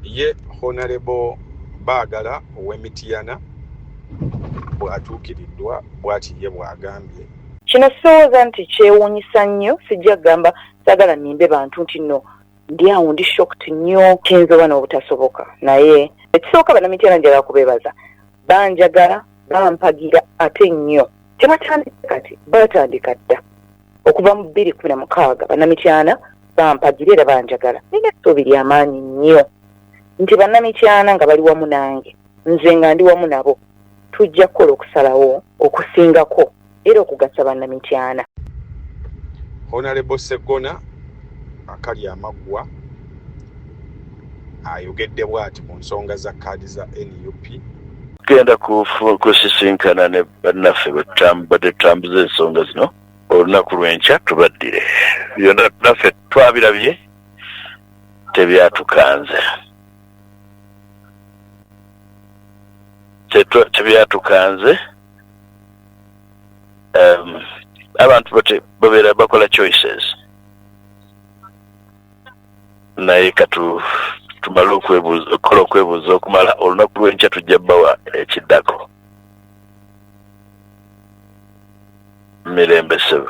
ye Honorable Baagala ow'Emityana bw'atuukiriddwa bw'ati ye bw'agambye. Kino sooza nti kyewuunyisa nnyo, sijja kugamba saagala nimbe bantu nti nno ndi awo ndi shocked nnyo kinzoba n'obutasoboka, naye ekisooka bannamityana njagala kubeebaza, banjagala bampagira ate nnyo. Tebatandika kati, batandika dda okuva mu 2016 bannamityana bampagira era banjagala. Nina essuubi ly'amaanyi nnyo nti bannamityana nga bali wamu nange, nze nga ndi wamu nabo, tujja kukola okusalawo okusingako era okugasa bannamityana. Honorable Sseggona akali amaggwa ayogedde bw'ati ku nsonga za kaadi za NUP. Genda kusisinkana ne bannaffe batambuza ensonga zino olunaku lw'enkya tubaddire. Byonna naffe twabirabye tebyatukanze. Tebyatukanze. Abantu babeera bakola choices. Naye tumale okukola okwebuuza okumala olunaku lw'enkya tujja bbawa ekiddako. Mirembe ssebo.